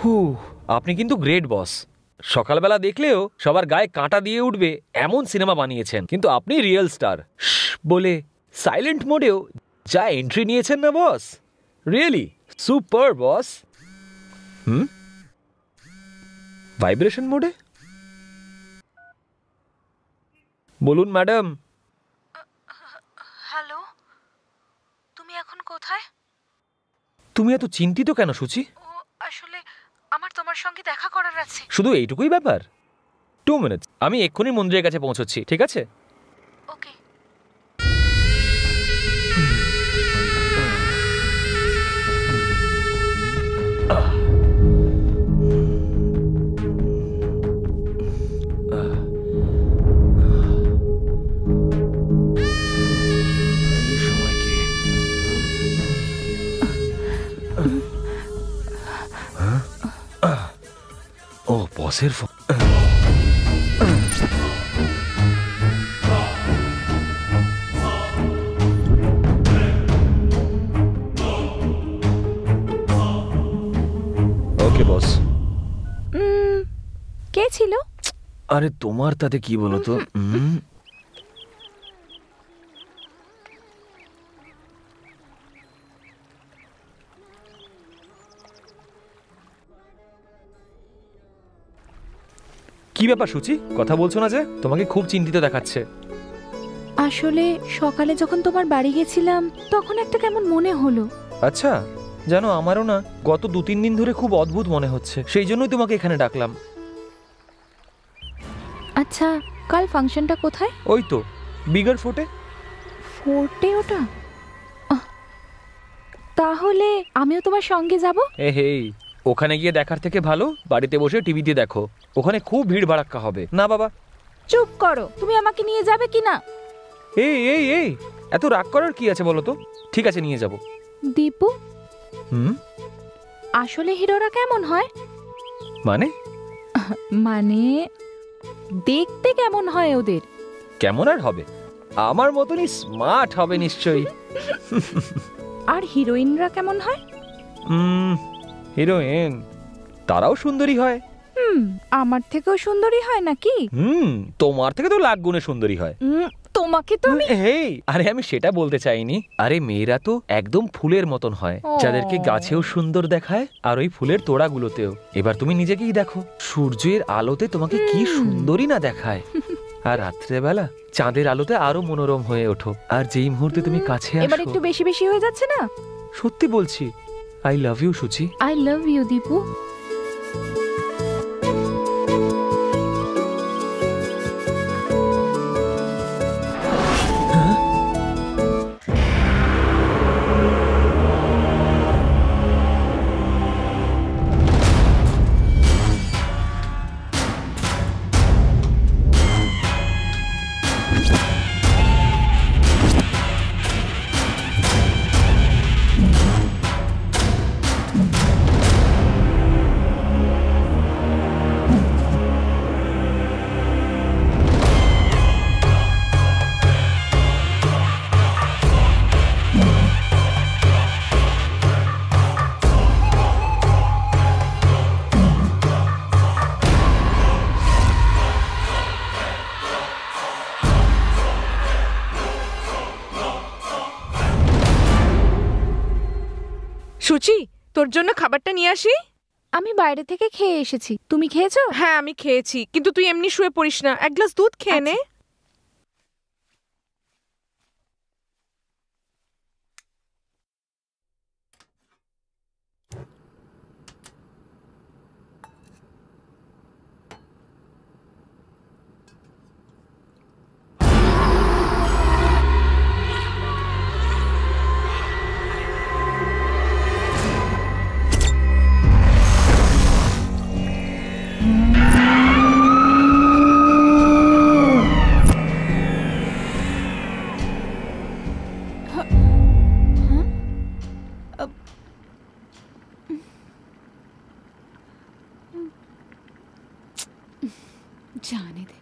হু, আপনি কিন্তু গ্রেট বস। সকালবেলা দেখলেও সবার গায়ে কাঁটা দিয়ে উঠবে এমন সিনেমা বানিয়েছেন, কিন্তু আপনি রিয়েল স্টার বলে সাইলেন্ট মোডেও যা এন্ট্রি নিয়েছেন না বস, রিয়েলি সুপার বস। ভাইব্রেশন মোডে বলুন ম্যাডাম। হ্যালো, তুমি এখন কোথায়? তুমি এত চিন্তিত কেন সুচি? আসলে আমার তোমার সঙ্গে দেখা করার আছে। শুধু এইটুকুই ব্যাপার? 2 মিনিটস, আমি এক্ষুনি মন্দিরের কাছে পৌঁছচ্ছি, ঠিক আছে? ওকে। ও বসের ফোন। ওকে বস। কে ছিল? আরে তোমার তাতে কি বলো তো? কি ব্যাপার সুচি, কথা বলছো না যে? তোমাকে খুব চিন্তিত দেখাচ্ছে। আসলে সকালে যখন তোমার বাড়ি গেছিলাম তখন একটা কেমন মনে হলো। আচ্ছা, জানো আমারও না গত 2-3 দিন ধরে খুব অদ্ভুত মনে হচ্ছে, সেই জন্যই তোমাকে এখানে ডাকলাম। আচ্ছা, কাল ফাংশনটা কোথায়? ওই তো বিগার ফোর্টে। ফোর্টে ওটা? তাহলে আমিও তোমার সঙ্গে যাব। হে, ওখানে গিয়ে দেখার থেকে ভালো বাড়িতে বসে টিভিতে দেখো, ওখানে খুব ভিড় ভাড়াক্কা হবে না বাবা। চুপ করো, তুমি আমাকে নিয়ে যাবে কি না? এই এত রাগ করার কি আছে বলো তো? ঠিক আছে, নিয়ে যাব। দীপু, আসলে হিরোরা কেমন হয়? মানে দেখতে কেমন হয় ওদের? কেমন আর হবে, আমার মতনই স্মার্ট হবে নিশ্চয়ই। আর হিরোইনরা কেমন হয়? হিরোইন তারাও সুন্দরী হয়। আমার থেকেও সুন্দরী হয় নাকি? তোমার থেকে তো লাখ গুণে সুন্দরী হয়। তোমাকে তো আরে আমি সেটা বলতে চাইনি। আরে মেয়েরা তো একদম ফুলের মতন হয়, যাদেরকে গাছেও সুন্দর দেখায় আর ওই ফুলের তোড়াগুলোতেও। এবার তুমি নিজেকেই দেখো, সূর্যের আলোতে তোমাকে কি সুন্দরী না দেখায়, আর রাত্রেবেলা চাঁদের আলোতে আরো মনোরম হয়ে ওঠো। আর যেই মুহূর্তে তুমি কাছে আসো, এবার একটু বেশি বেশি হয়ে যাচ্ছে না? সত্যি বলছি, I love you Suchi. I love you Dipu. Suchi, তোর জন্য খাবারটা নিয়ে আসি? আমি বাইরে থেকে খেয়ে এসেছি, তুমি খেয়েছো? হ্যাঁ, আমি খেয়েছি, কিন্তু তুই এমনি শুয়ে পড়িস না, এক গ্লাস দুধ খেয়ে নে। जाने दे।